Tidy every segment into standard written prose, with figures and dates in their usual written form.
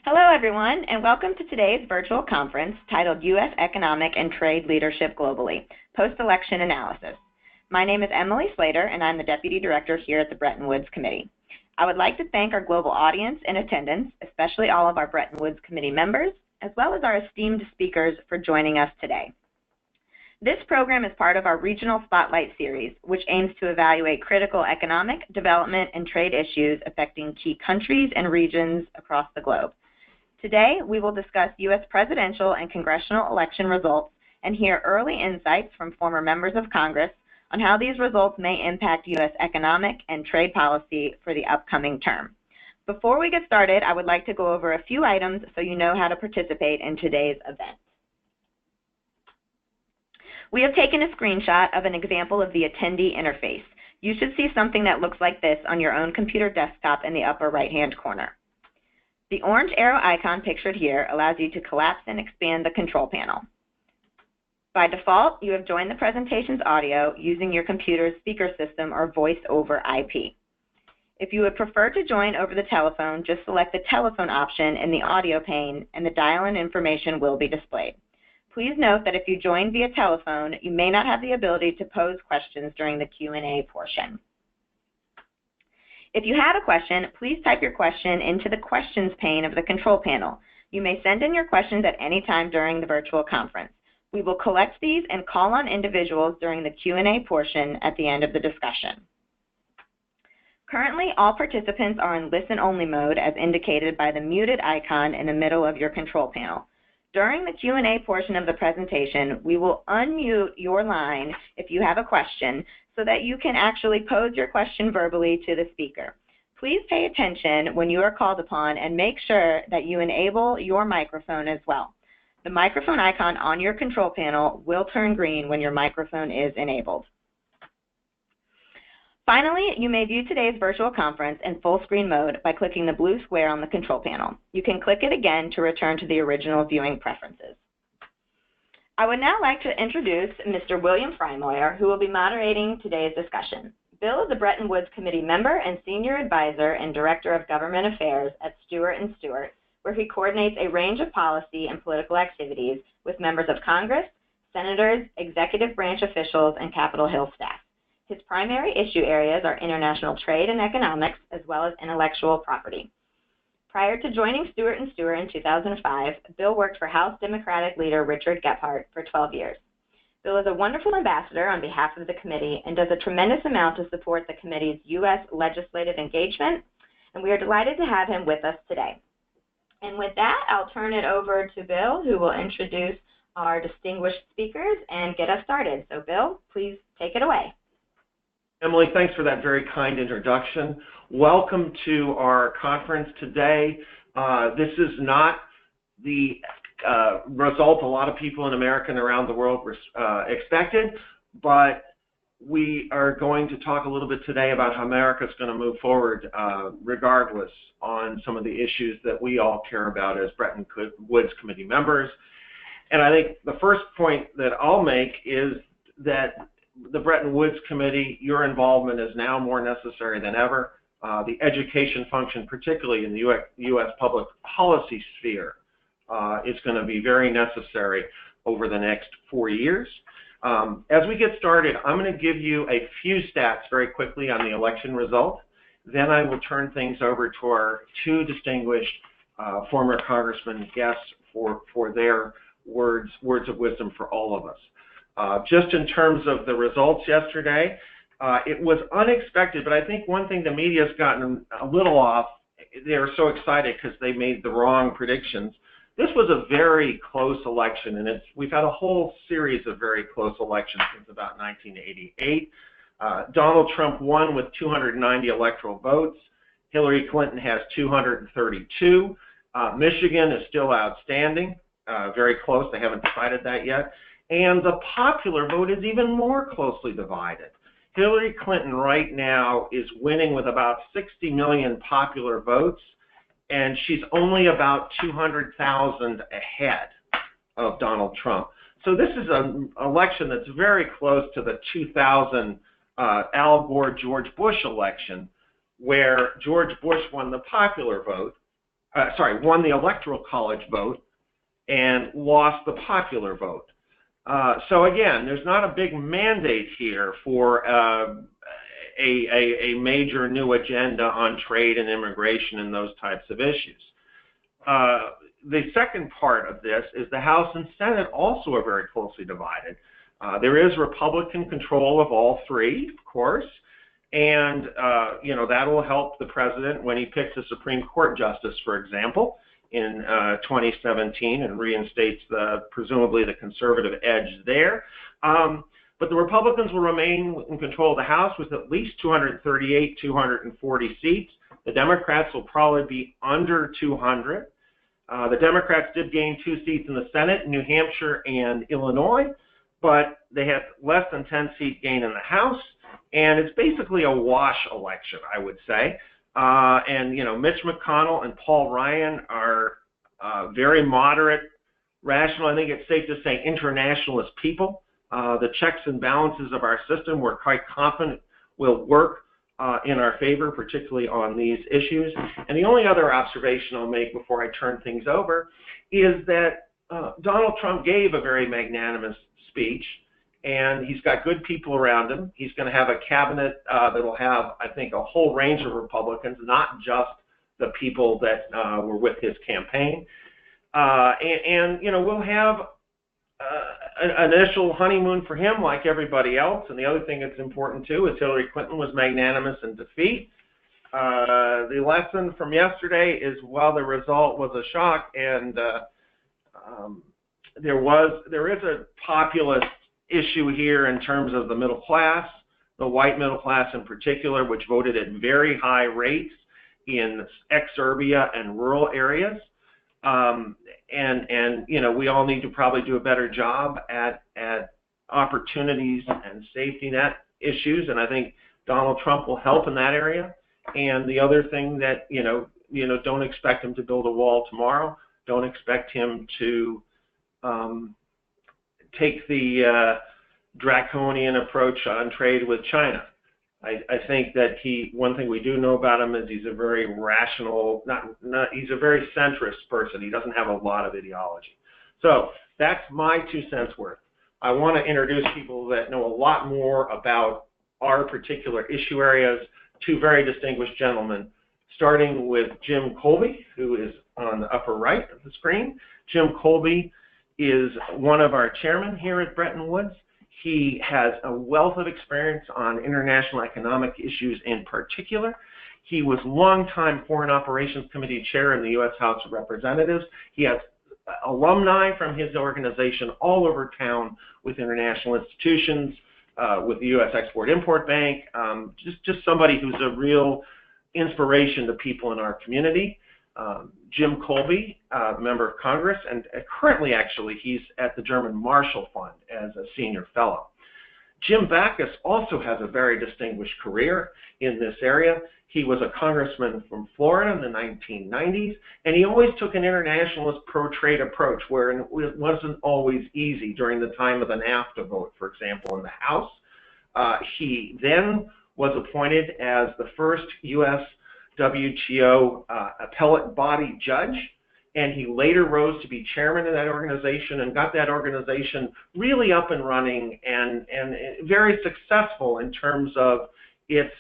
Hello, everyone, and welcome to today's virtual conference titled U.S. Economic and Trade Leadership Globally, Post-Election Analysis. My name is Emily Slater, and I'm the Deputy Director here at the Bretton Woods Committee. I would like to thank our global audience in attendance, especially all of our Bretton Woods Committee members, as well as our esteemed speakers for joining us today. This program is part of our Regional Spotlight Series, which aims to evaluate critical economic, development, and trade issues affecting key countries and regions across the globe. Today, we will discuss U.S. presidential and congressional election results and hear early insights from former members of Congress on how these results may impact U.S. economic and trade policy for the upcoming term. Before we get started, I would like to go over a few items so you know how to participate in today's event. We have taken a screenshot of an example of the attendee interface. You should see something that looks like this on your own computer desktop in the upper right-hand corner. The orange arrow icon pictured here allows you to collapse and expand the control panel. By default, you have joined the presentation's audio using your computer's speaker system or voice over IP. If you would prefer to join over the telephone, just select the telephone option in the audio pane and the dial-in information will be displayed. Please note that if you join via telephone, you may not have the ability to pose questions during the Q&A portion. If you have a question, please type your question into the questions pane of the control panel. You may send in your questions at any time during the virtual conference. We will collect these and call on individuals during the Q&A portion at the end of the discussion. Currently, all participants are in listen-only mode as indicated by the muted icon in the middle of your control panel. During the Q&A portion of the presentation, we will unmute your line if you have a question so that you can actually pose your question verbally to the speaker. Please pay attention when you are called upon and make sure that you enable your microphone as well. The microphone icon on your control panel will turn green when your microphone is enabled. Finally, you may view today's virtual conference in full screen mode by clicking the blue square on the control panel. You can click it again to return to the original viewing preferences. I would now like to introduce Mr. William Frymoyer, who will be moderating today's discussion. Bill is a Bretton Woods Committee member and Senior Advisor and Director of Government Affairs at Stewart & Stewart, where he coordinates a range of policy and political activities with members of Congress, senators, executive branch officials, and Capitol Hill staff. His primary issue areas are international trade and economics, as well as intellectual property. Prior to joining Stewart & Stewart in 2005, Bill worked for House Democratic leader Richard Gephardt for 12 years. Bill is a wonderful ambassador on behalf of the committee and does a tremendous amount to support the committee's U.S. legislative engagement, and we are delighted to have him with us today. And with that, I'll turn it over to Bill, who will introduce our distinguished speakers and get us started. So Bill, please take it away. Emily, thanks for that very kind introduction. Welcome to our conference today. This is not the result a lot of people in America and around the world expected, but we are going to talk a little bit today about how America is going to move forward regardless on some of the issues that we all care about as Bretton Woods Committee members. And I think the first point that I'll make is that the Bretton Woods Committee, your involvement is now more necessary than ever. The education function, particularly in the U.S. public policy sphere, is going to be very necessary over the next 4 years. As we get started, I'm going to give you a few stats very quickly on the election result. Then I will turn things over to our two distinguished former congressmen guests for their words of wisdom for all of us. Just in terms of the results yesterday, it was unexpected, but I think one thing the media has gotten a little off, they were so excited because they made the wrong predictions. This was a very close election, and we've had a whole series of very close elections since about 1988. Donald Trump won with 290 electoral votes. Hillary Clinton has 232. Michigan is still outstanding, very close. They haven't decided that yet. And the popular vote is even more closely divided. Hillary Clinton right now is winning with about 60 million popular votes, and she's only about 200,000 ahead of Donald Trump. So this is an election that's very close to the 2000 Al Gore-George Bush election, where George Bush won the popular vote won the Electoral College vote and lost the popular vote. So again, there's not a big mandate here for a major new agenda on trade and immigration and those types of issues. The second part of this is the House and Senate also are very closely divided. There is Republican control of all three, of course, and that will help the president when he picks a Supreme Court justice, for example, in 2017 and reinstates presumably the conservative edge there. But the Republicans will remain in control of the House with at least 238, 240 seats. The Democrats will probably be under 200. The Democrats did gain 2 seats in the Senate, New Hampshire and Illinois, but they had less than 10-seat gain in the House, and it's basically a wash election, I would say. Mitch McConnell and Paul Ryan are very moderate, rational, I think it's safe to say internationalist people. The checks and balances of our system, we're quite confident will work in our favor, particularly on these issues. And the only other observation I'll make before I turn things over is that Donald Trump gave a very magnanimous speech, and he's got good people around him. He's going to have a cabinet that will have, I think, a whole range of Republicans, not just the people that were with his campaign. We'll have an initial honeymoon for him like everybody else. And the other thing that's important, too, is Hillary Clinton was magnanimous in defeat. The lesson from yesterday is, while the result was a shock, and there is a populist issue here in terms of the middle class, the white middle class in particular, which voted at very high rates in exurbia and rural areas. We all need to probably do a better job at opportunities and safety net issues, and I think Donald Trump will help in that area. And the other thing that, don't expect him to build a wall tomorrow. Don't expect him to take the draconian approach on trade with China. I think that one thing we do know about him is he's a very rational, he's a very centrist person. He doesn't have a lot of ideology. So that's my 2 cents worth. I want to introduce people that know a lot more about our particular issue areas, 2 very distinguished gentlemen, starting with Jim Kolbe, who is on the upper right of the screen. Jim Kolbe is one of our chairmen here at Bretton Woods. He has a wealth of experience on international economic issues in particular. He was longtime Foreign Operations Committee chair in the U.S. House of Representatives. He has alumni from his organization all over town with international institutions, with the U.S. Export-Import Bank, just somebody who's a real inspiration to people in our community. Jim Kolbe, member of Congress, and currently, actually, he's at the German Marshall Fund as a senior fellow. Jim Bacchus also has a very distinguished career in this area. He was a congressman from Florida in the 1990s, and he always took an internationalist pro-trade approach, where it wasn't always easy during the time of the NAFTA vote, for example, in the House. He then was appointed as the first U.S. WTO appellate body judge, and he later rose to be chairman of that organization and got that organization really up and running and very successful in terms of its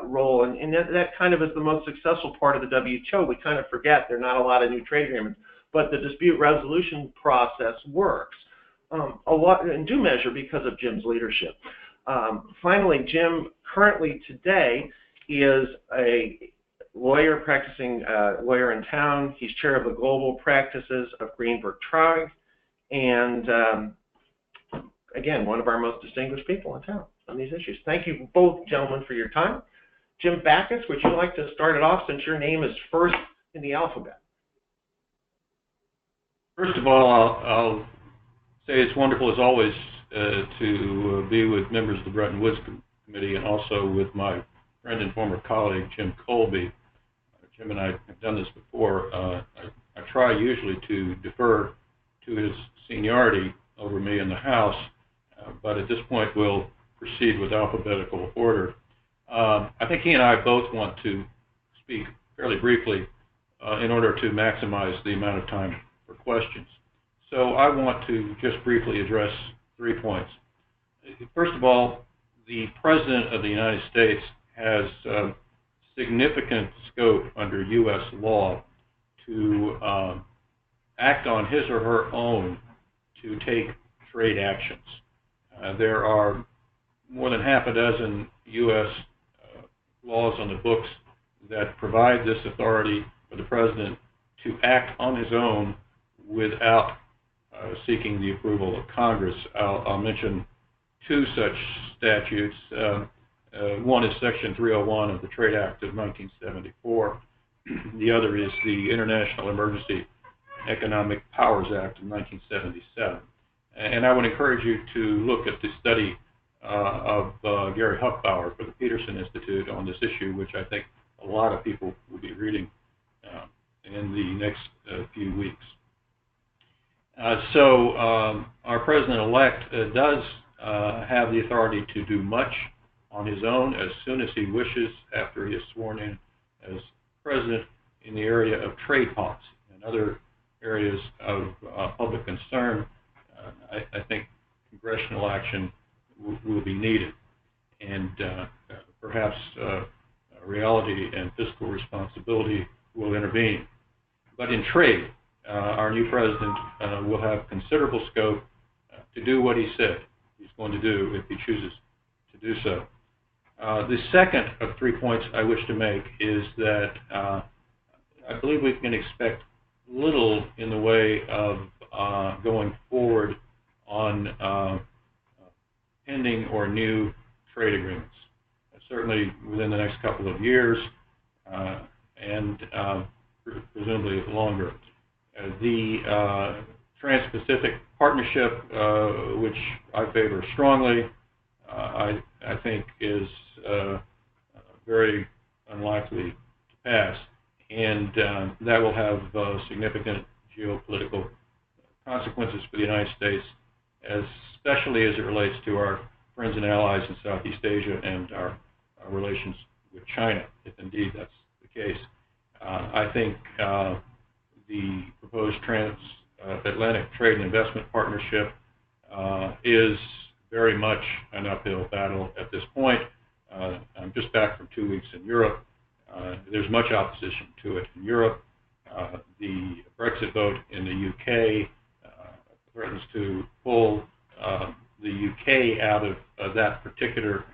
role. And that kind of is the most successful part of the WTO. We kind of forget there are not a lot of new trade agreements, but the dispute resolution process works a lot in due measure because of Jim's leadership. Finally, Jim currently today is a practicing lawyer in town. He's chair of the global practices of Greenberg Traurig, and again, one of our most distinguished people in town on these issues. Thank you both, gentlemen, for your time. Jim Bacchus, would you like to start it off since your name is first in the alphabet? First of all, I'll say it's wonderful as always to be with members of the Bretton Woods Committee and also with my friend and former colleague, Jim Kolbe. Jim and I have done this before. I try usually to defer to his seniority over me in the House, but at this point we'll proceed with alphabetical order. I think he and I both want to speak fairly briefly in order to maximize the amount of time for questions. So I want to just briefly address 3 points. First of all, the President of the United States has significant scope under U.S. law to act on his or her own to take trade actions. There are more than half a dozen U.S. Laws on the books that provide this authority for the President to act on his own without seeking the approval of Congress. I'll mention 2 such statutes. One is Section 301 of the Trade Act of 1974. The other is the International Emergency Economic Powers Act of 1977. And I would encourage you to look at the study of Gary Huckbauer for the Peterson Institute on this issue, which I think a lot of people will be reading in the next few weeks. So our President-elect does have the authority to do much on his own as soon as he wishes after he is sworn in as President in the area of trade policy and other areas of public concern. I think congressional action will be needed, and perhaps reality and fiscal responsibility will intervene. But in trade, our new President will have considerable scope to do what he said he's going to do if he chooses to do so. The second of 3 points I wish to make is that I believe we can expect little in the way of going forward on pending or new trade agreements, certainly within the next couple of years and presumably longer. The Trans-Pacific Partnership, which I favor strongly, I think is very unlikely to pass, and that will have significant geopolitical consequences for the United States, especially as it relates to our friends and allies in Southeast Asia and our relations with China, if indeed that's the case. I think the proposed Transatlantic Trade and Investment Partnership is very much an uphill battle at this point. I'm just back from 2 weeks in Europe. There's much opposition to it in Europe. The Brexit vote in the UK threatens to pull the UK out of that particular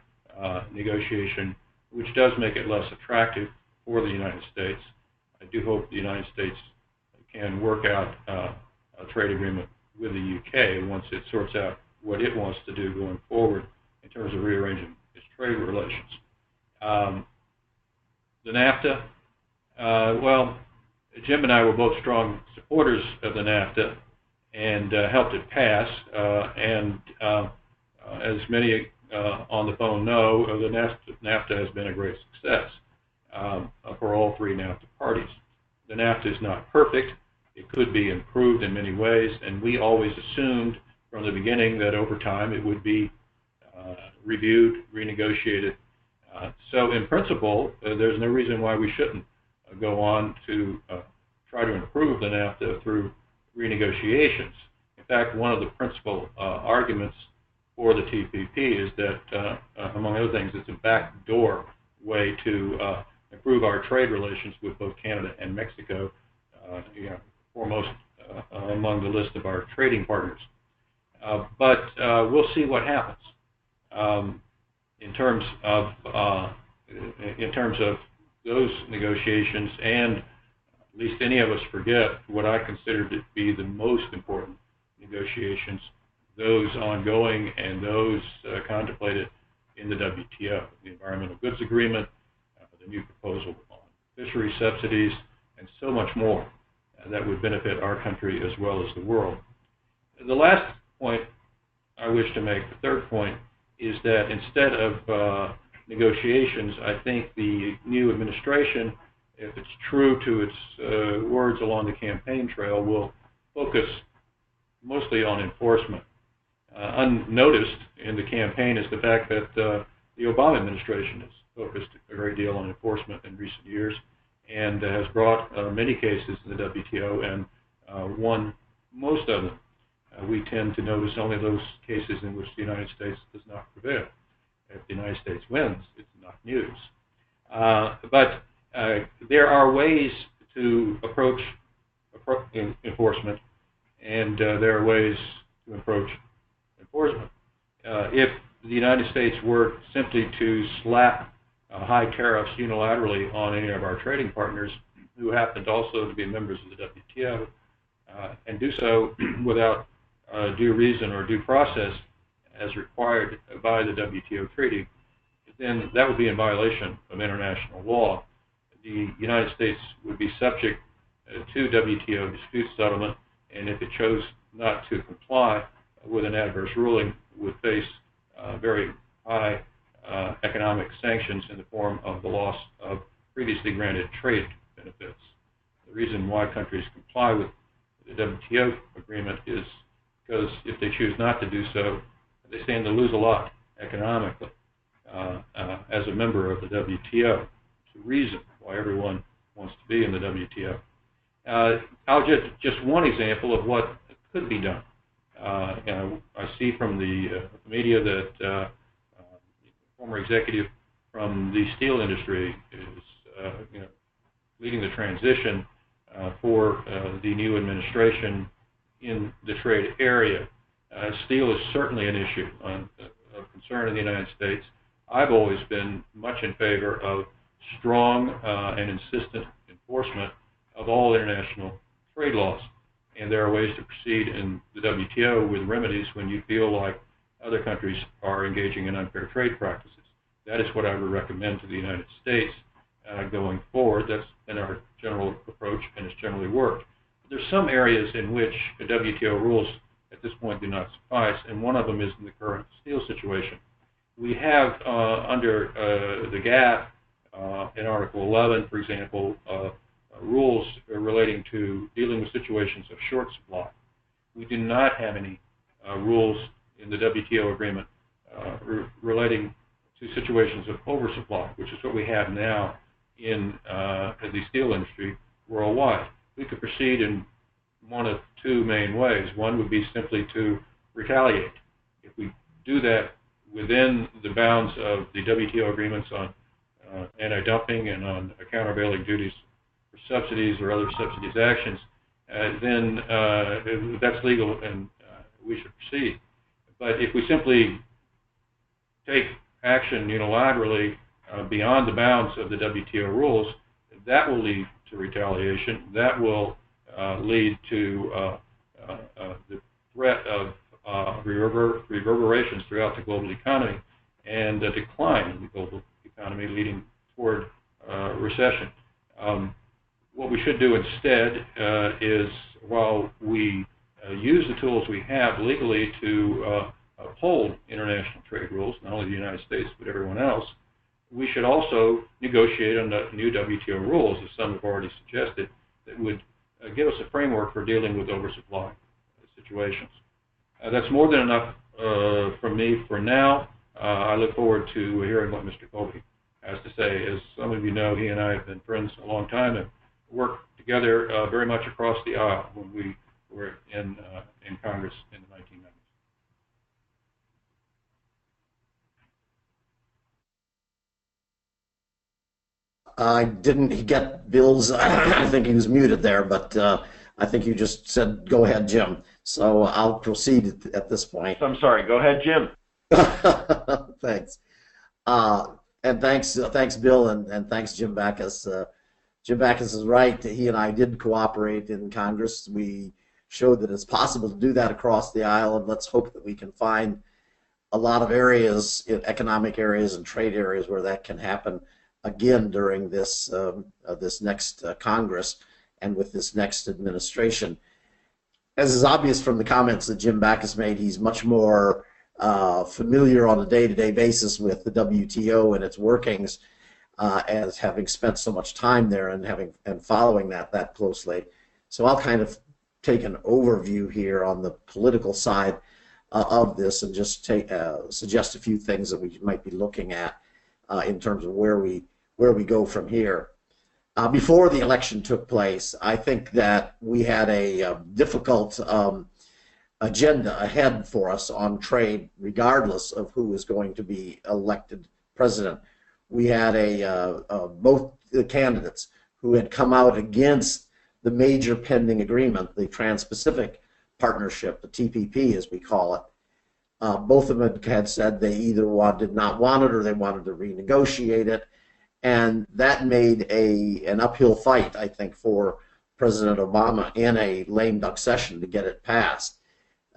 negotiation, which does make it less attractive for the United States. I do hope the United States can work out a trade agreement with the UK once it sorts out what it wants to do going forward in terms of rearranging its trade relations. The NAFTA, well, Jim and I were both strong supporters of the NAFTA and helped it pass. As many on the phone know, the NAFTA has been a great success for all 3 NAFTA parties. The NAFTA is not perfect. It could be improved in many ways, and we always assumed from the beginning that over time it would be reviewed, renegotiated. So in principle, there's no reason why we shouldn't go on to try to improve the NAFTA through renegotiations. In fact, one of the principal arguments for the TPP is that, among other things, it's a backdoor way to improve our trade relations with both Canada and Mexico, foremost among the list of our trading partners. But we'll see what happens in terms of those negotiations, and at least any of us forget what I consider to be the most important negotiations, those ongoing and those contemplated in the WTO, the Environmental Goods Agreement, the new proposal on fishery subsidies, and so much more that would benefit our country as well as the world. The last point I wish to make, the third point, is that instead of negotiations, I think the new administration, if it's true to its words along the campaign trail, will focus mostly on enforcement. Unnoticed in the campaign is the fact that the Obama administration has focused a great deal on enforcement in recent years, and has brought many cases in the WTO and won most of them. We tend to notice only those cases in which the United States does not prevail. If the United States wins, it's not news. But there are ways to approach enforcement, and there are ways to approach enforcement. If the United States were simply to slap high tariffs unilaterally on any of our trading partners who happened also to be members of the WTO, and do so without due reason or due process as required by the WTO treaty, then that would be in violation of international law. The United States would be subject to WTO dispute settlement, and if it chose not to comply with an adverse ruling, would face very high economic sanctions in the form of the loss of previously granted trade benefits. The reason why countries comply with the WTO agreement is because if they choose not to do so, they stand to lose a lot economically as a member of the WTO. It's a reason why everyone wants to be in the WTO. I'll just one example of what could be done. I see from the media that former executive from the steel industry is leading the transition for the new administration in the trade area. Steel is certainly an issue of concern in the United States. I've always been much in favor of strong and insistent enforcement of all international trade laws. And there are ways to proceed in the WTO with remedies when you feel like other countries are engaging in unfair trade practices. That is what I would recommend to the United States going forward. That's been our general approach, and it's generally worked. But there's some areas in which the WTO rules at this point do not suffice, and one of them is in the current steel situation. We have under the GATT in Article 11, for example, rules relating to dealing with situations of short supply. We do not have any rules in the WTO agreement relating to situations of oversupply, which is what we have now in the steel industry worldwide. We could proceed in one of two main ways. One would be simply to retaliate. If we do that within the bounds of the WTO agreements on anti-dumping and on countervailing duties for subsidies or other subsidies actions, then that's legal and we should proceed. But if we simply take action unilaterally beyond the bounds of the WTO rules, that will lead to retaliation. That will lead to the threat of reverberations throughout the global economy and a decline in the global economy leading toward recession. What we should do instead is, while we use the tools we have legally to uphold international trade rules, not only the United States but everyone else, we should also negotiate on the new WTO rules, as some have already suggested, that would give us a framework for dealing with oversupply situations. That's more than enough from me for now. I look forward to hearing what Mr. Kolbe has to say. As some of you know, he and I have been friends a long time and worked together very much across the aisle when we were in Congress in the 1990s. I didn't get Bill's, I think he was muted there, but I think you just said, go ahead, Jim. So I'll proceed at this point. I'm sorry, go ahead, Jim. Thanks. And thanks, Bill, and thanks, Jim Bacchus. Jim Bacchus is right. He and I did cooperate in Congress. We showed that it's possible to do that across the aisle, and let's hope that we can find a lot of areas, economic areas and trade areas, where that can happen again during this this next Congress and with this next administration. As is obvious from the comments that Jim Bacchus made, he's much more familiar on a day-to-day basis with the WTO and its workings, as having spent so much time there and following that closely. So I'll kind of take an overview here on the political side of this and just suggest a few things that we might be looking at in terms of where we go from here. Before the election took place, I think that we had a difficult agenda ahead for us on trade, regardless of who was going to be elected president. We had both the candidates who had come out against the major pending agreement, the Trans-Pacific Partnership, the TPP as we call it. Both of them had said they either did not want it or they wanted to renegotiate it. And that made an uphill fight, I think, for President Obama in a lame duck session to get it passed.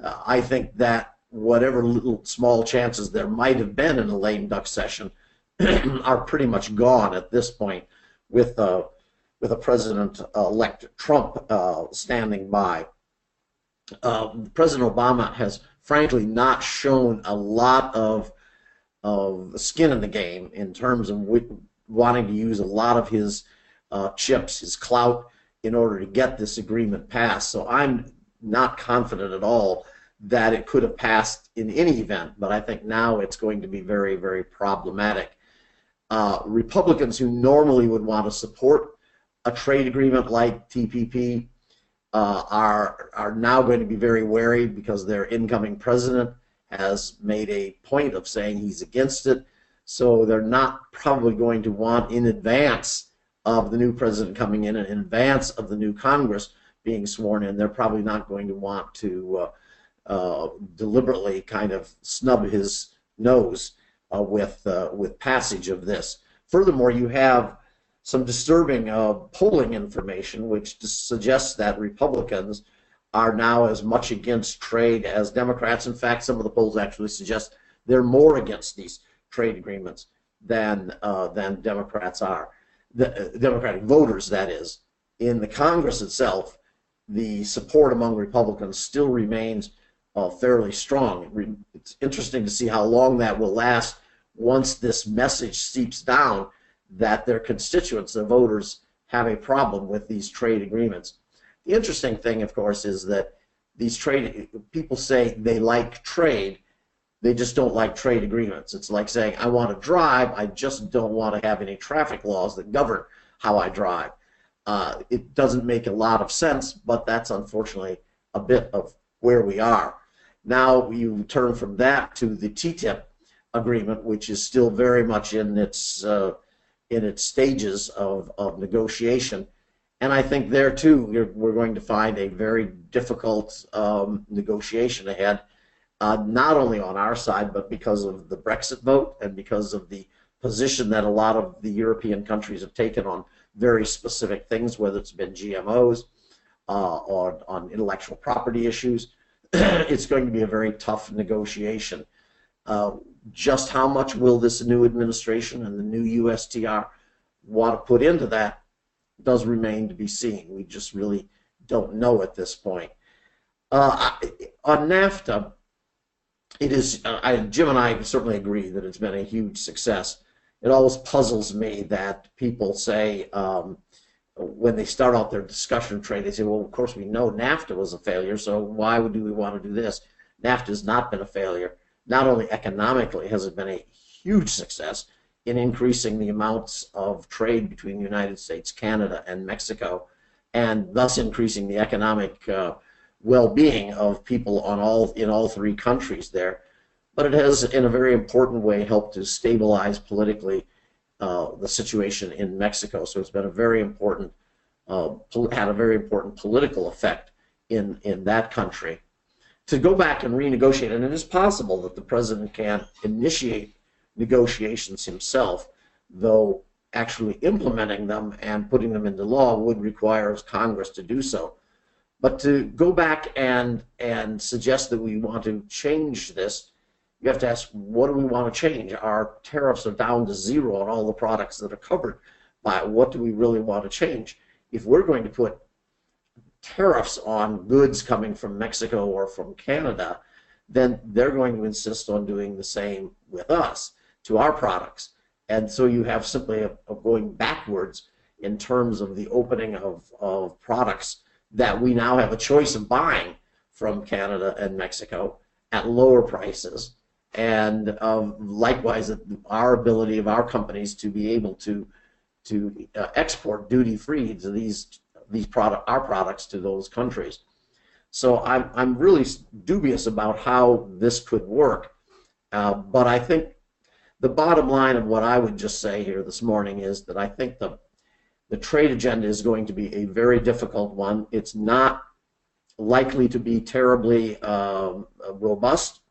I think that whatever little small chances there might have been in a lame duck session are pretty much gone at this point with a President-elect Trump standing by. President Obama has frankly not shown a lot of skin in the game in terms of wanting to use a lot of his chips, his clout, in order to get this agreement passed. So I'm not confident at all that it could have passed in any event, but I think now it's going to be very, very problematic. Republicans who normally would want to support a trade agreement like TPP are now going to be very wary because their incoming president has made a point of saying he's against it. So they're not probably going to want, in advance of the new president coming in and in advance of the new Congress being sworn in, they're probably not going to want to deliberately kind of snub his nose with passage of this. Furthermore, you have some disturbing polling information which suggests that Republicans are now as much against trade as Democrats. In fact, some of the polls actually suggest they're more against these trade agreements than Democrats are. The Democratic voters, that is. In the Congress itself, the support among Republicans still remains fairly strong. It's interesting to see how long that will last once this message seeps down that their constituents, their voters, have a problem with these trade agreements. The interesting thing, of course, is that these people say they like trade, they just don't like trade agreements. It's like saying, I want to drive, I just don't want to have any traffic laws that govern how I drive. It doesn't make a lot of sense, but that's unfortunately a bit of where we are. Now you turn from that to the TTIP agreement, which is still very much in its stages of negotiation. And I think there too we're going to find a very difficult negotiation ahead, not only on our side, but because of the Brexit vote and because of the position that a lot of the European countries have taken on very specific things, whether it's been GMOs or on intellectual property issues. It's going to be a very tough negotiation. Just how much will this new administration and the new USTR want to put into that does remain to be seen. We just really don't know at this point. On NAFTA, it is, Jim and I certainly agree that it's been a huge success. It always puzzles me that people say, when they start out their discussion of trade, they say, well, of course we know NAFTA was a failure, so why do we want to do this? NAFTA has not been a failure. Not only economically has it been a huge success in increasing the amounts of trade between the United States, Canada, and Mexico, and thus increasing the economic well-being of people in all three countries there, but it has, in a very important way, helped to stabilize politically the situation in Mexico. So it's been a very important, had a very important political effect in that country. To go back and renegotiate, and it is possible that the president can initiate negotiations himself, though actually implementing them and putting them into law would require Congress to do so. But to go back and suggest that we want to change this, you have to ask, what do we want to change? Our tariffs are down to zero on all the products that are covered by it. What do we really want to change? If we're going to put tariffs on goods coming from Mexico or from Canada, then they're going to insist on doing the same with us, to our products. And so you have simply a going backwards in terms of the opening of products that we now have a choice of buying from Canada and Mexico at lower prices. And likewise, our ability of our companies to be able to to export duty-free to our products to those countries. So I'm really dubious about how this could work. But I think the bottom line of what I would just say here this morning is that I think the trade agenda is going to be a very difficult one. It's not likely to be terribly robust.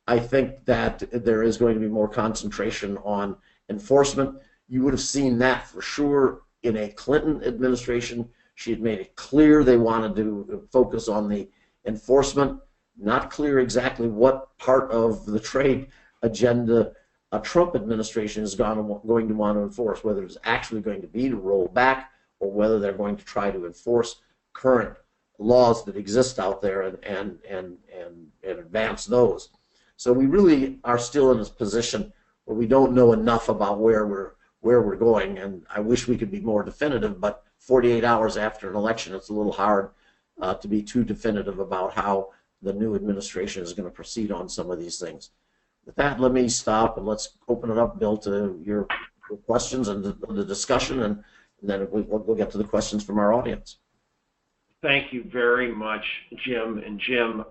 I think that there is going to be more concentration on enforcement. You would have seen that for sure in a Clinton administration. She had made it clear they wanted to focus on the enforcement. Not clear exactly what part of the trade agenda a Trump administration is going to want to enforce, whether it's actually going to be to roll back or whether they're going to try to enforce current laws that exist out there and advance those. So we really are still in this position where we don't know enough about where we're going, and I wish we could be more definitive, but 48 hours after an election, it's a little hard to be too definitive about how the new administration is going to proceed on some of these things. With that, let me stop and let's open it up, Bill, to your questions and the discussion, and then we'll get to the questions from our audience. Thank you very much, Jim. And Jim,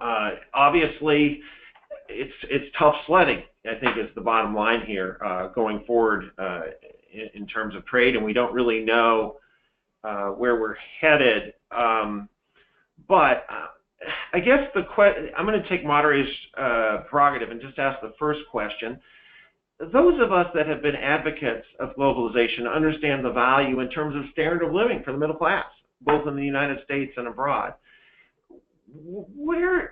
obviously, it's tough sledding, I think, is the bottom line here going forward in terms of trade, and we don't really know where we're headed. But I guess I'm going to take moderator's prerogative and just ask the first question. Those of us that have been advocates of globalization understand the value in terms of standard of living for the middle class, both in the United States and abroad. Where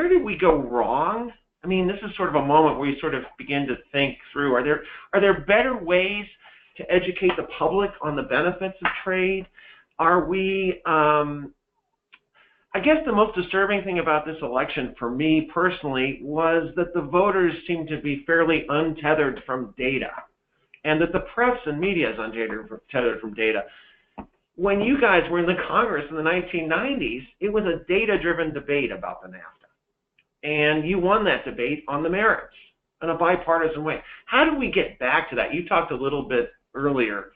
did we go wrong? I mean, this is sort of a moment where you sort of begin to think through, are there better ways to educate the public on the benefits of trade? Are we, I guess the most disturbing thing about this election for me personally was that the voters seemed to be fairly untethered from data, and that the press and media is untethered from data. When you guys were in the Congress in the 1990s, it was a data-driven debate about the NAFTA, and you won that debate on the merits in a bipartisan way. How do we get back to that? You talked a little bit earlier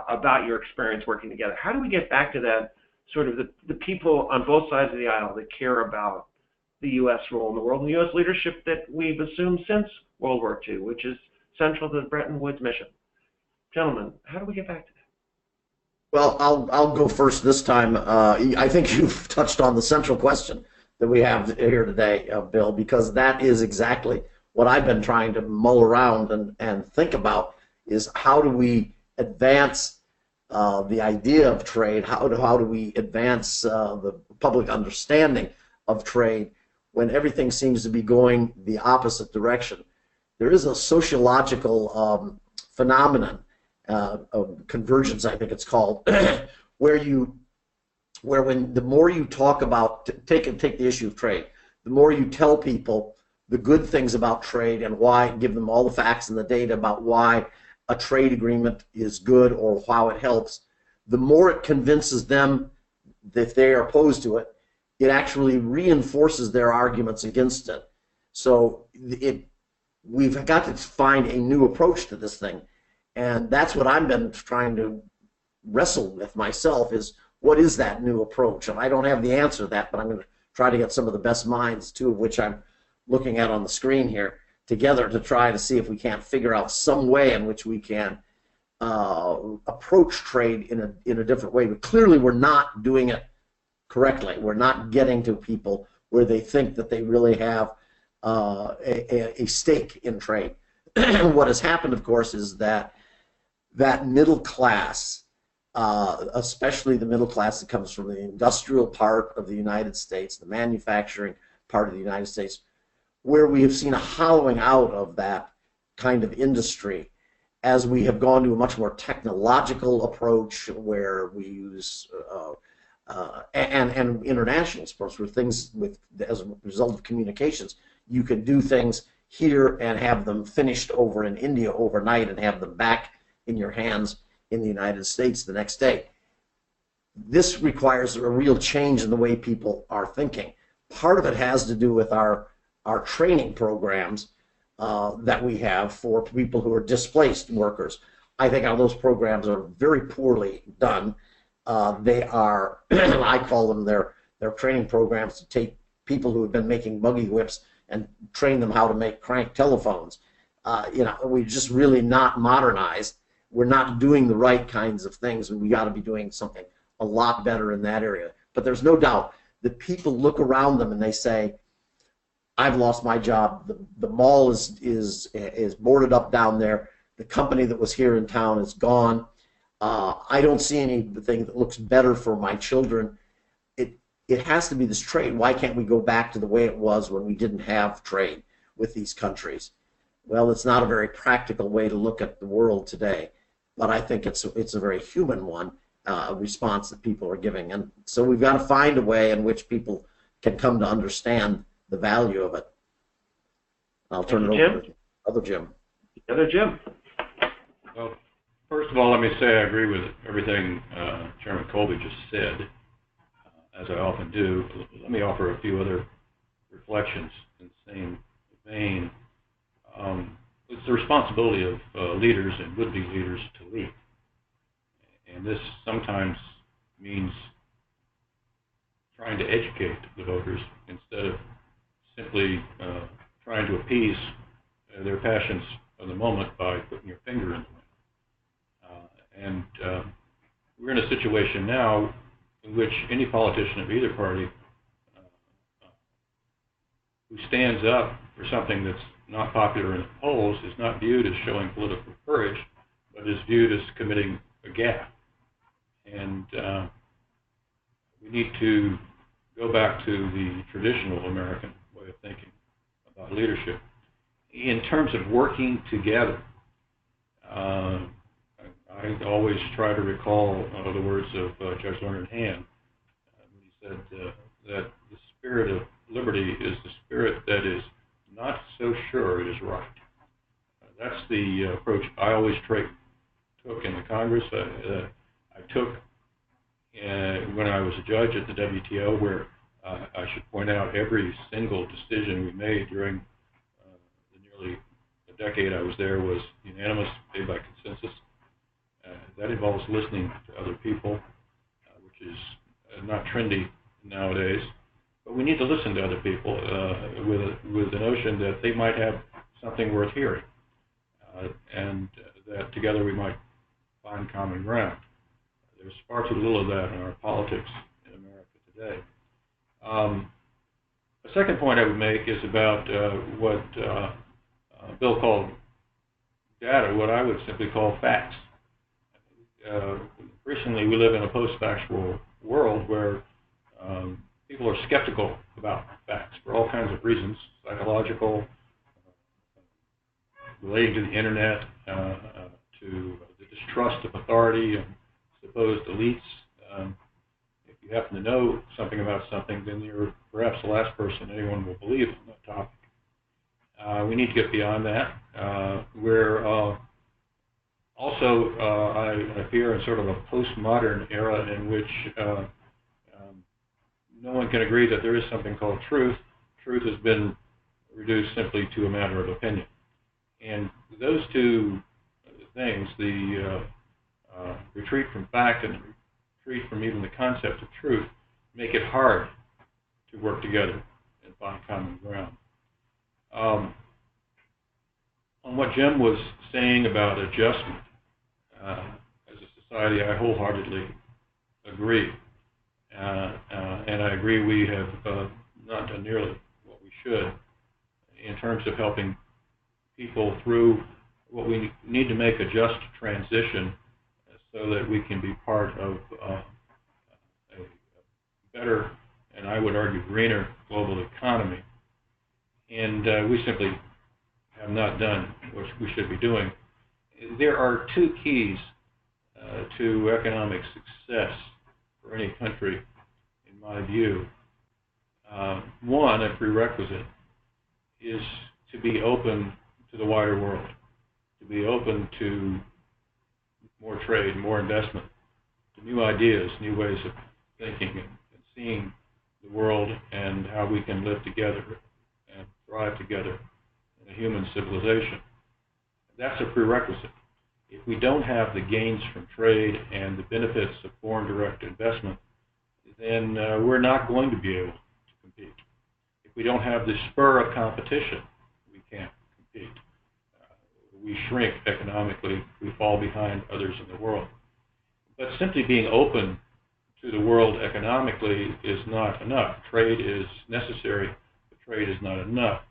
about your experience working together. How do we get back to that sort of the people on both sides of the aisle that care about the U.S. role in the world and the U.S. leadership that we've assumed since World War II, which is central to the Bretton Woods mission? Gentlemen, how do we get back to that? Well, I'll go first this time. I think you've touched on the central question that we have here today, Bill, because that is exactly what I've been trying to mull around and think about, is how do we advance the idea of trade, how do we advance the public understanding of trade when everything seems to be going the opposite direction. There is a sociological phenomenon of convergence, I think it's called, where when the more you talk about, take the issue of trade, the more you tell people the good things about trade and why, give them all the facts and the data about why a trade agreement is good or how it helps, the more it convinces them that if they are opposed to it, it actually reinforces their arguments against it. So we've got to find a new approach to this thing. And that's what I've been trying to wrestle with myself, is what is that new approach? And I don't have the answer to that, but I'm going to try to get some of the best minds, two of which I'm looking at on the screen here, together to try to see if we can't figure out some way in which we can approach trade in a different way. But clearly we're not doing it correctly. We're not getting to people where they think that they really have a stake in trade. What has happened, of course, is that middle class, especially the middle class that comes from the industrial part of the United States, the manufacturing part of the United States, where we have seen a hollowing out of that kind of industry as we have gone to a much more technological approach where we use and international sports, where things as a result of communications, you can do things here and have them finished over in India overnight and have them back in your hands in the United States the next day. This requires a real change in the way people are thinking. Part of it has to do with our training programs that we have for people who are displaced workers. I think all those programs are very poorly done. They are, I call them their training programs to take people who have been making buggy whips and train them how to make crank telephones. We're just really not modernized. We're not doing the right kinds of things, and we got to be doing something a lot better in that area. But there's no doubt that people look around them and they say, I've lost my job. The mall is boarded up down there. The company that was here in town is gone. I don't see anything that looks better for my children. It has to be this trade. Why can't we go back to the way it was when we didn't have trade with these countries? Well, it's not a very practical way to look at the world today, but I think it's a very human one, response that people are giving. And so we've got to find a way in which people can come to understand the value of it. I'll turn it over to the other Jim. The other Jim. Well, first of all, let me say I agree with everything Chairman Kolbe just said, as I often do. Let me offer a few other reflections in the same vein. It's the responsibility of leaders and would-be leaders to lead. And this sometimes means trying to educate the voters instead of simply trying to appease their passions of the moment by putting your finger in the wind. We're in a situation now in which any politician of either party who stands up for something that's not popular in the polls is not viewed as showing political courage, but is viewed as committing a gaffe. And we need to go back to the traditional American way of thinking about leadership. In terms of working together, I always try to recall the words of Judge Leonard Hand when he said that the spirit of liberty is the spirit that is not so sure it is right. That's the approach I always took in the Congress. I took when I was a judge at the WTO, where I should point out every single decision we made during the nearly a decade I was there was unanimous, made by consensus. That involves listening to other people, which is not trendy nowadays. But we need to listen to other people with the notion that they might have something worth hearing, and that together we might find common ground. There's far too little of that in our politics in America today. A second point I would make is about what Bill called data, what I would simply call facts. Recently, we live in a post-factual world where people are skeptical about facts for all kinds of reasons, psychological, relating to the internet, to the distrust of authority and supposed elites. If you happen to know something about something, then you're perhaps the last person anyone will believe on that topic. We need to get beyond that. We're also, I fear, in sort of a postmodern era in which no one can agree that there is something called truth. Truth has been reduced simply to a matter of opinion. And those two things, the retreat from fact and retreat from even the concept of truth, make it hard to work together and find common ground. On what Jim was saying about adjustment, as a society, I wholeheartedly agree. And I agree we have not done nearly what we should in terms of helping people through what we need to make a just transition so that we can be part of a better, and I would argue greener, global economy. And we simply have not done what we should be doing. There are two keys to economic success for any country, in my view. One, a prerequisite, is to be open to the wider world, to be open to more trade, more investment, to new ideas, new ways of thinking and seeing the world and how we can live together and thrive together in a human civilization. That's a prerequisite. If we don't have the gains from trade and the benefits of foreign direct investment, then we're not going to be able to compete. If we don't have the spur of competition, we can't compete. We shrink economically, we fall behind others in the world. But simply being open to the world economically is not enough. Trade is necessary, but trade is not enough.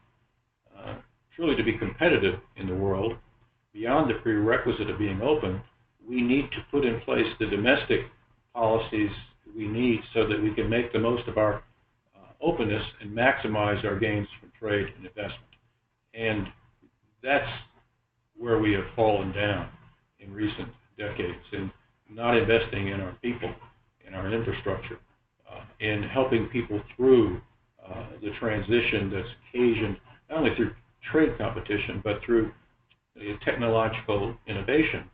Truly to be competitive in the world, beyond the prerequisite of being open, we need to put in place the domestic policies we need so that we can make the most of our openness and maximize our gains from trade and investment. And that's where we have fallen down in recent decades, in not investing in our people, in our infrastructure, in helping people through the transition that's occasioned not only through trade competition, but through technological innovation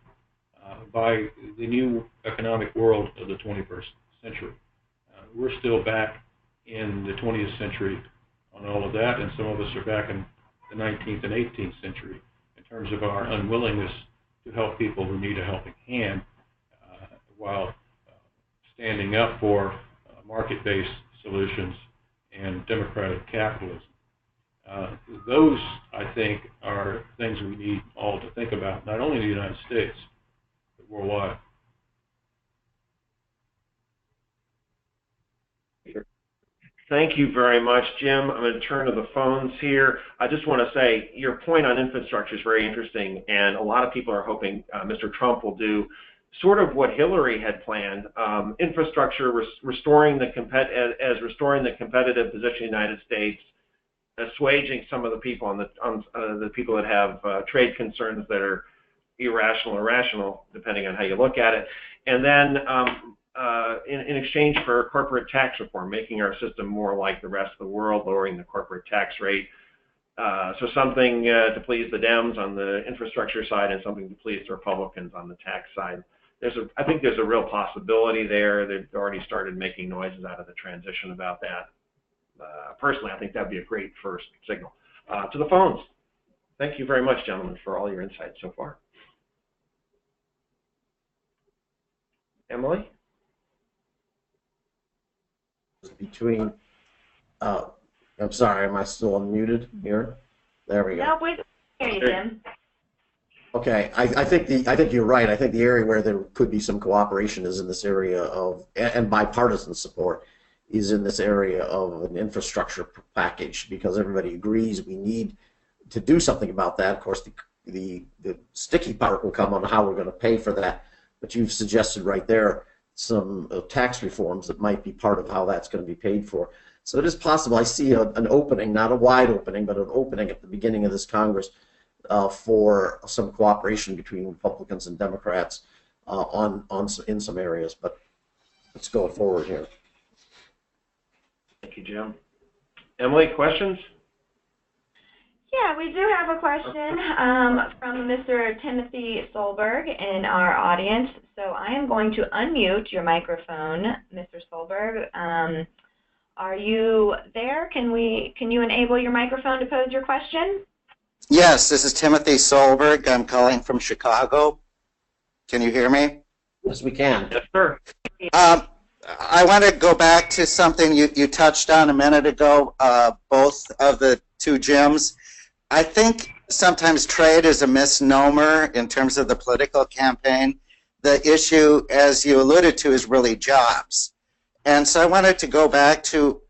by the new economic world of the 21st century. We're still back in the 20th century on all of that, and some of us are back in the 19th and 18th century in terms of our unwillingness to help people who need a helping hand while standing up for market-based solutions and democratic capitalism. Those, I think, are things we need all to think about, not only in the United States, but worldwide. Thank you very much, Jim. I'm going to turn to the phones here. I just want to say your point on infrastructure is very interesting, and a lot of people are hoping Mr. Trump will do sort of what Hillary had planned, infrastructure, restoring the competitive position of the United States, assuaging some of the people the people that have trade concerns that are irrational or rational, depending on how you look at it, and then in exchange for corporate tax reform, making our system more like the rest of the world, lowering the corporate tax rate. So something to please the Dems on the infrastructure side and something to please the Republicans on the tax side. I think there's a real possibility there. They've already started making noises out of the transition about that. Personally, I think that'd be a great first signal. To the phones. Thank you very much, gentlemen, for all your insights so far. Emily? Between, I'm sorry, am I still unmuted here? There we go. No, we can hear you, Jim. Okay, I think you're right. I think the area where there could be some cooperation is in this area of, and bipartisan support, is in this area of an infrastructure package, because everybody agrees we need to do something about that. Of course, the sticky part will come on how we're going to pay for that, but you've suggested right there some tax reforms that might be part of how that's going to be paid for. So it is possible. I see an opening, not a wide opening, but an opening at the beginning of this Congress for some cooperation between Republicans and Democrats in some areas. But let's go forward here. Thank you, Jim. Emily, questions? Yeah, we do have a question from Mr. Timothy Solberg in our audience. So I am going to unmute your microphone, Mr. Solberg. Are you there? Can you enable your microphone to pose your question? Yes, this is Timothy Solberg. I'm calling from Chicago. Can you hear me? Yes, we can. Yes, sir. I want to go back to something you touched on a minute ago, both of the two Jims. I think sometimes trade is a misnomer in terms of the political campaign. The issue, as you alluded to, is really jobs. And so I wanted to go back to,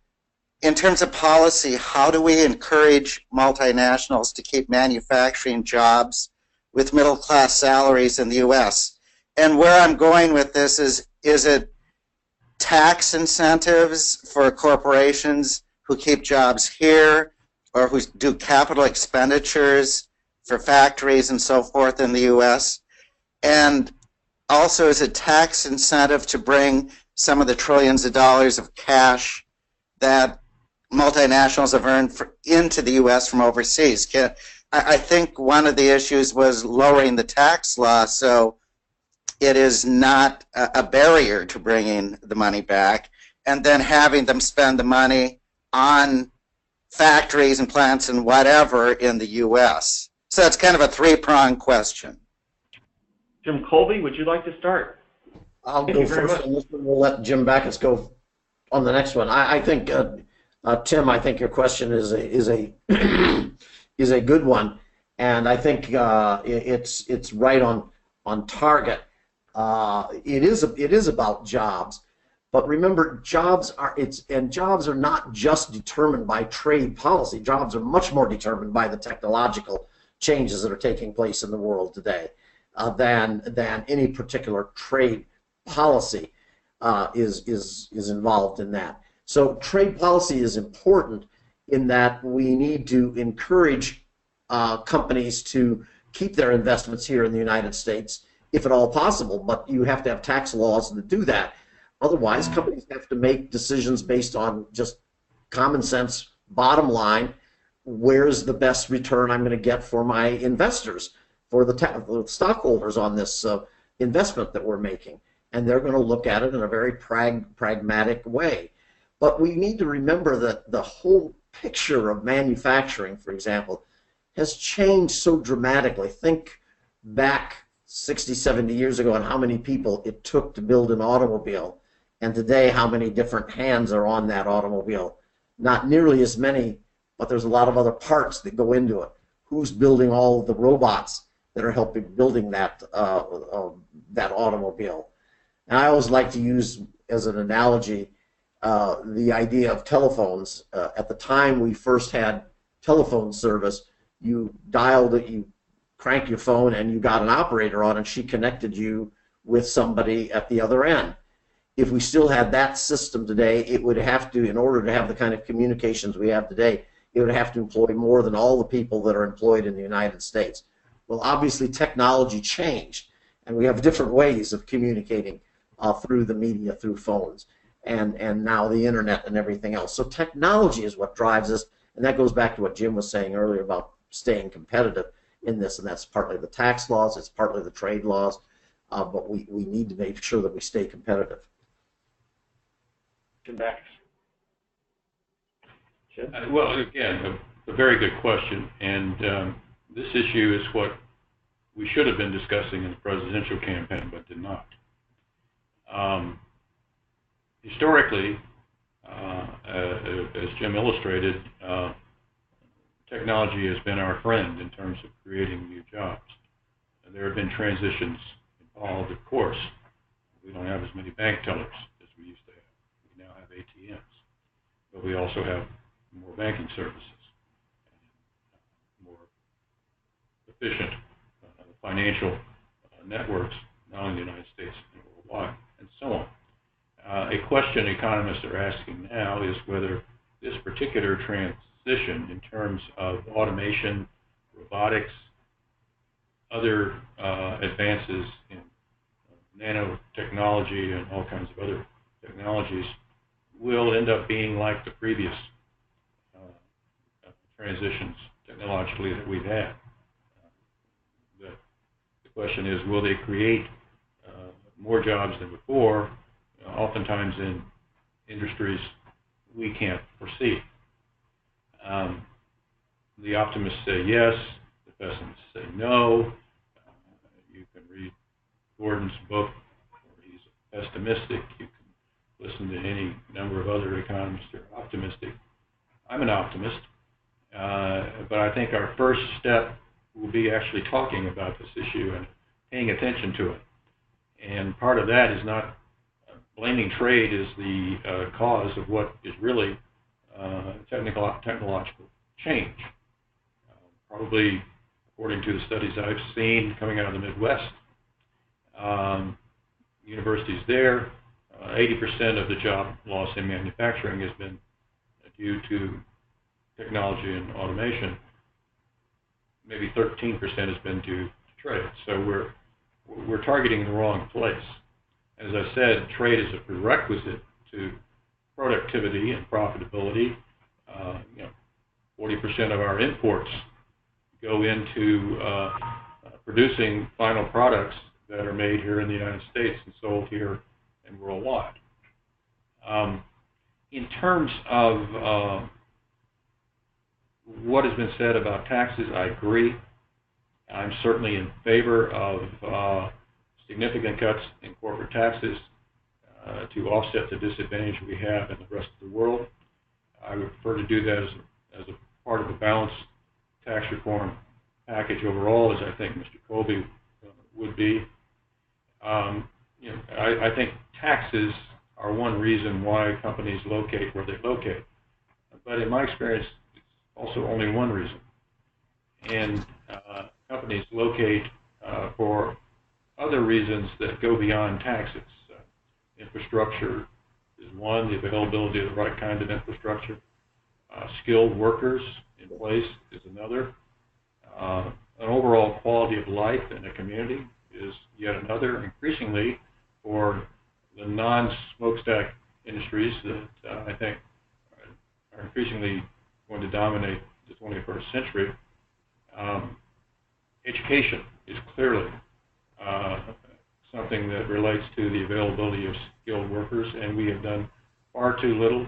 in terms of policy, how do we encourage multinationals to keep manufacturing jobs with middle-class salaries in the U.S.? And where I'm going with this is it tax incentives for corporations who keep jobs here, or who do capital expenditures for factories and so forth in the U.S.? And also, is it tax incentive to bring some of the trillions of dollars of cash that multinationals have earned into the U.S. from overseas? I think one of the issues was lowering the tax law so it is not a barrier to bringing the money back, and then having them spend the money on factories and plants and whatever in the U.S. So it's kind of a three-pronged question. Jim Kolbe, would you like to start? I'll Thank go you very first much. on this one. We'll let Jim Bacchus go on the next one. I think, Tim, I think your question is a is a good one, and I think it's right on target. It is about jobs, but remember, jobs are not just determined by trade policy. Jobs are much more determined by the technological changes that are taking place in the world today than any particular trade policy is involved in that. So trade policy is important in that we need to encourage companies to keep their investments here in the United States, if at all possible, but you have to have tax laws that do that. Otherwise, companies have to make decisions based on just common sense, bottom line, where's the best return I'm going to get for my investors, for the stockholders on this investment that we're making. And they're going to look at it in a very pragmatic way. But we need to remember that the whole picture of manufacturing, for example, has changed so dramatically. Think back 60, 70 years ago and how many people it took to build an automobile. And today, how many different hands are on that automobile. Not nearly as many, but there's a lot of other parts that go into it. Who's building all of the robots that are helping building that automobile? And I always like to use as an analogy the idea of telephones. At the time we first had telephone service, you dialed it, you cranked your phone, and you got an operator on, and she connected you with somebody at the other end. If we still had that system today, it would have to, in order to have the kind of communications we have today, it would have to employ more than all the people that are employed in the United States. Well, obviously technology changed, and we have different ways of communicating through the media, through phones, and now the internet and everything else. So technology is what drives us, and that goes back to what Jim was saying earlier about staying competitive in this, and that's partly the tax laws, it's partly the trade laws, but we need to make sure that we stay competitive. Jim Bacchus. Jim? Well, again, a very good question, and this issue is what we should have been discussing in the presidential campaign, but did not. Historically, as Jim illustrated, technology has been our friend in terms of creating new jobs. And there have been transitions involved, of course. We don't have as many bank tellers as we used to have. We now have ATMs. But we also have more banking services, more efficient financial networks, not only in the United States and worldwide, and so on. A question economists are asking now is whether this particular transition in terms of automation, robotics, other advances in nanotechnology and all kinds of other technologies will end up being like the previous transitions technologically that we've had. The question is, will they create more jobs than before, oftentimes in industries we can't foresee? The optimists say yes, the pessimists say no. You can read Gordon's book, where he's pessimistic. You can listen to any number of other economists who are optimistic. I'm an optimist, but I think our first step will be actually talking about this issue and paying attention to it. And part of that is not blaming trade as the cause of what is really technological change. Probably, according to the studies I've seen coming out of the Midwest, universities there, 80% of the job loss in manufacturing has been due to technology and automation. Maybe 13% has been due to trade. So we're targeting the wrong place. As I said, trade is a prerequisite to productivity and profitability. 40% of our imports go into producing final products that are made here in the United States and sold here and worldwide. In terms of what has been said about taxes, I agree. I'm certainly in favor of significant cuts in corporate taxes to offset the disadvantage we have in the rest of the world. I would prefer to do that as a part of a balanced tax reform package overall, as I think Mr. Kolbe would be. I think taxes are one reason why companies locate where they locate. But in my experience, it's also only one reason. And companies locate for other reasons that go beyond taxes. Infrastructure is one, the availability of the right kind of infrastructure. Skilled workers in place is another. An overall quality of life in a community is yet another. Increasingly, for the non-smokestack industries that I think are increasingly going to dominate the 21st century, education is clearly something that relates to the availability of skilled workers, and we have done far too little,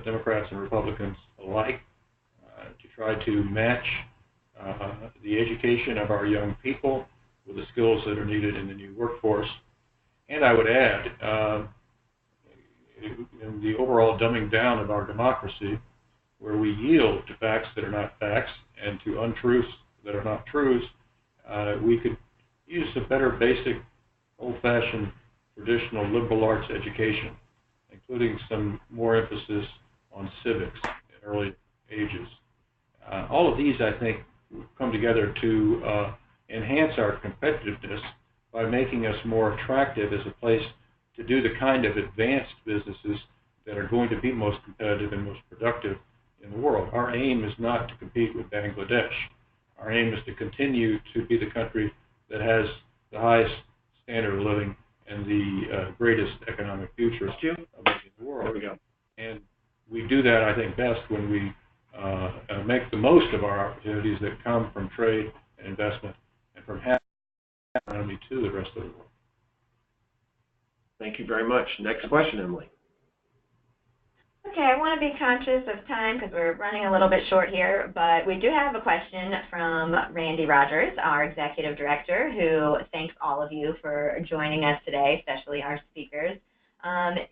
Democrats and Republicans alike, to try to match the education of our young people with the skills that are needed in the new workforce. And I would add, in the overall dumbing down of our democracy, where we yield to facts that are not facts and to untruths that are not truths, we could use a better basic, old-fashioned, traditional liberal arts education, including some more emphasis on civics in early ages. All of these, I think, come together to enhance our competitiveness by making us more attractive as a place to do the kind of advanced businesses that are going to be most competitive and most productive in the world. Our aim is not to compete with Bangladesh. Our aim is to continue to be the country that has the highest standard of living and the greatest economic future of the world. There we go. And we do that, I think, best when we make the most of our opportunities that come from trade and investment and from having the economy to the rest of the world. Thank you very much. Next question, Emily. Okay, I want to be conscious of time because we're running a little bit short here, but we do have a question from Randy Rogers, our Executive Director, who thanks all of you for joining us today, especially our speakers.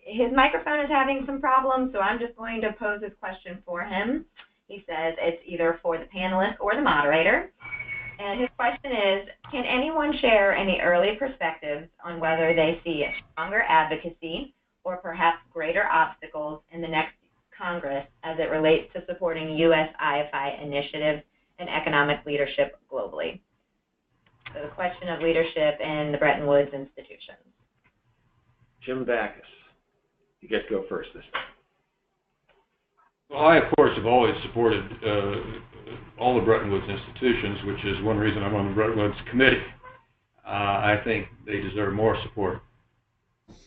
His microphone is having some problems, so I'm just going to pose this question for him. He says it's either for the panelist or the moderator. And his question is, can anyone share any early perspectives on whether they see stronger advocacy or perhaps greater obstacles in the next Congress as it relates to supporting U.S. IFI initiatives and economic leadership globally? So the question of leadership in the Bretton Woods institutions. Jim Bacchus, you get to go first this time. Well, I, of course, have always supported all the Bretton Woods institutions, which is one reason I'm on the Bretton Woods Committee. I think they deserve more support.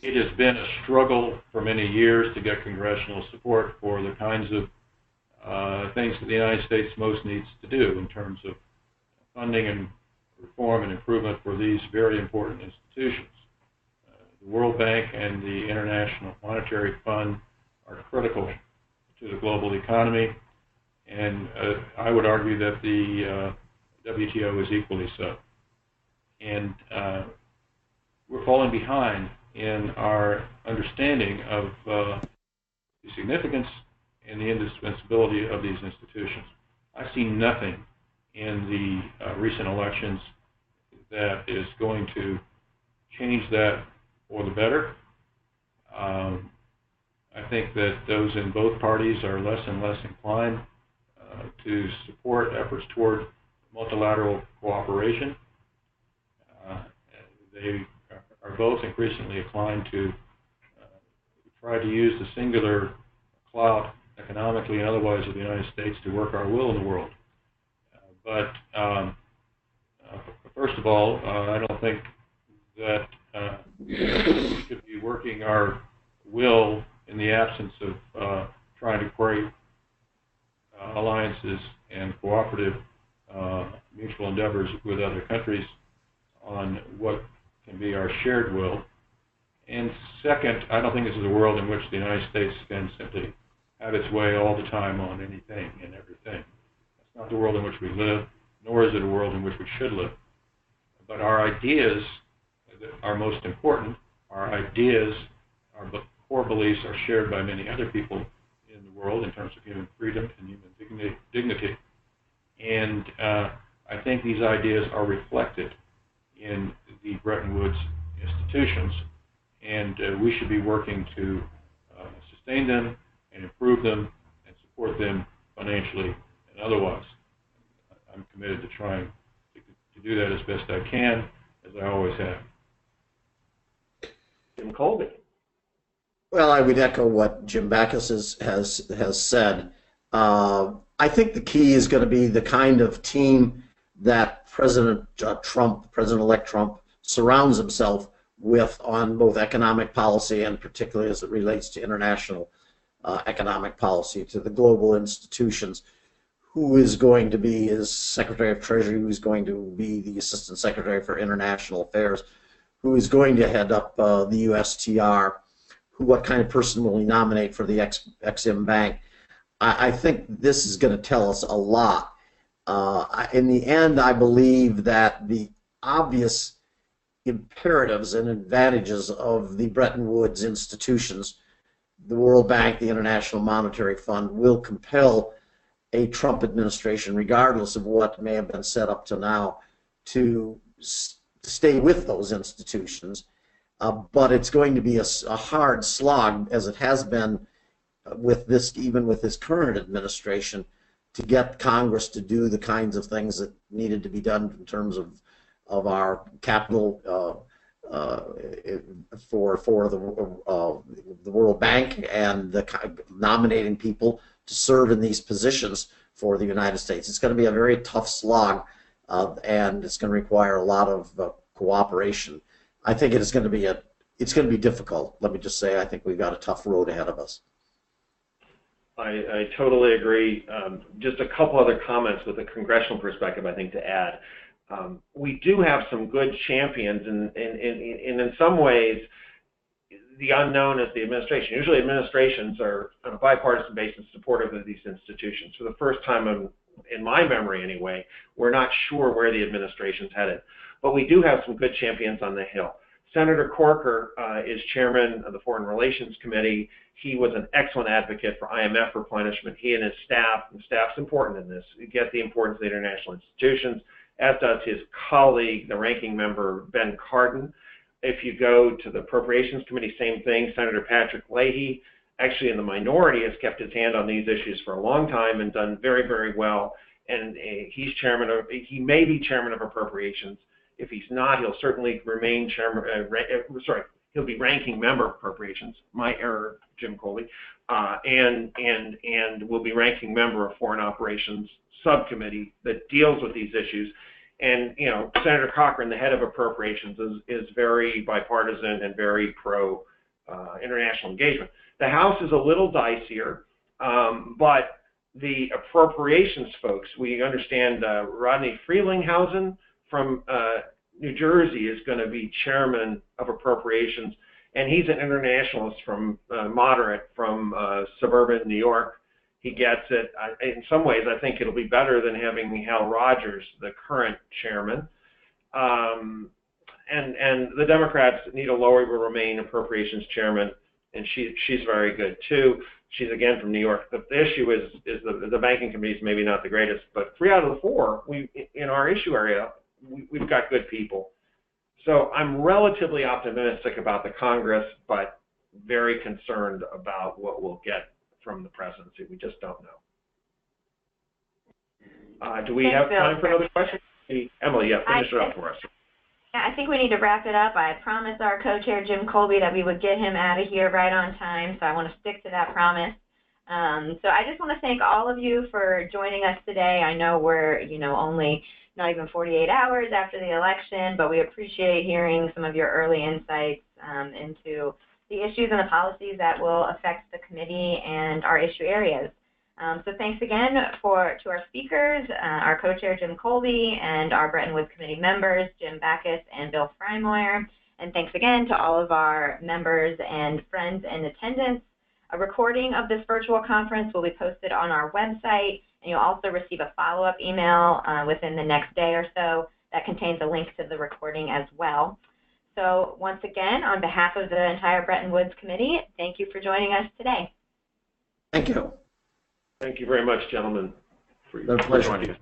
It has been a struggle for many years to get congressional support for the kinds of things that the United States most needs to do in terms of funding and reform and improvement for these very important institutions. The World Bank and the International Monetary Fund are critical to the global economy, and I would argue that the WTO is equally so. And we're falling behind in our understanding of the significance and the indispensability of these institutions. I see nothing in the recent elections that is going to change that for the better. I think that those in both parties are less and less inclined to support efforts toward multilateral cooperation. They are both increasingly inclined to try to use the singular clout economically and otherwise of the United States to work our will in the world. But first of all, I don't think that we should be working our will in the absence of trying to create alliances and cooperative mutual endeavors with other countries on what can be our shared will. And second, I don't think this is a world in which the United States can simply have its way all the time on anything and everything. That's not the world in which we live, nor is it a world in which we should live. But our ideas that are most important. Our ideas, our core beliefs are shared by many other people in the world in terms of human freedom and human dignity. And I think these ideas are reflected in the Bretton Woods institutions, and we should be working to sustain them and improve them and support them financially and otherwise. I'm committed to trying to do that as best I can, as I always have. Jim Kolbe. Well, I would echo what Jim Bacchus has said. I think the key is going to be the kind of team that President-elect Trump, surrounds himself with on both economic policy and particularly as it relates to international economic policy, to the global institutions. Who is going to be his Secretary of Treasury, who's going to be the Assistant Secretary for International Affairs, who is going to head up the USTR, what kind of person will he nominate for the Ex-Im Bank. I think this is going to tell us a lot. In the end, I believe that the obvious imperatives and advantages of the Bretton Woods institutions, the World Bank, the International Monetary Fund, will compel a Trump administration, regardless of what may have been set up to now, to stay with those institutions. But it's going to be a hard slog, as it has been with this, even with this current administration, to get Congress to do the kinds of things that needed to be done in terms of our capital for the World Bank and the nominating people to serve in these positions for the United States. It's going to be a very tough slog, and it's going to require a lot of cooperation. I think it's going to be difficult. Let me just say, I think we've got a tough road ahead of us. I totally agree. Just a couple other comments with a congressional perspective, I think, to add. We do have some good champions, and in some ways, the unknown is the administration. Usually administrations are, on a bipartisan basis, supportive of these institutions. For the first time in my memory anyway, we're not sure where the administration's headed. But we do have some good champions on the Hill. Senator Corker is chairman of the Foreign Relations Committee. He was an excellent advocate for IMF replenishment. He and his staff, and staff's important in this, get the importance of the international institutions, as does his colleague, the ranking member, Ben Cardin. If you go to the Appropriations Committee, same thing. Senator Patrick Leahy, actually in the minority, has kept his hand on these issues for a long time and done very, very well. And he may be chairman of Appropriations. If he's not, he'll certainly remain chairman. He'll be ranking member of Appropriations. My error, Jim Kolbe, and will be ranking member of Foreign Operations Subcommittee that deals with these issues. And Senator Cochran, the head of Appropriations, is very bipartisan and very pro international engagement. The House is a little dicier, but the appropriations folks, we understand Rodney Frelinghuysen from New Jersey is going to be chairman of Appropriations, and he's an internationalist from moderate from suburban New York. He gets it. In some ways, I think it'll be better than having Hal Rogers, the current chairman. And the Democrats, Nita Lowey, will remain Appropriations chairman, and she's very good too. She's again from New York. The issue is the banking committee is maybe not the greatest, but 3 out of the 4 in our issue area, we've got good people. So I'm relatively optimistic about the Congress, but very concerned about what we'll get from the presidency. We just don't know. Do we have time for another question? Emily, finish it up for us. I think we need to wrap it up. I promised our co-chair, Jim Kolbe, that we would get him out of here right on time, so I want to stick to that promise. So I just want to thank all of you for joining us today. I know we're, only not even 48 hours after the election, but we appreciate hearing some of your early insights into the issues and the policies that will affect the committee and our issue areas. So thanks again to our speakers, our co-chair Jim Kolbe, and our Bretton Woods Committee members, Jim Bacchus and Bill Frymoyer. And thanks again to all of our members and friends in attendance. A recording of this virtual conference will be posted on our website, and you'll also receive a follow-up email within the next day or so that contains a link to the recording as well. So once again, on behalf of the entire Bretton Woods Committee, thank you for joining us today. Thank you. Thank you very much, gentlemen, for Our pleasure. joining us.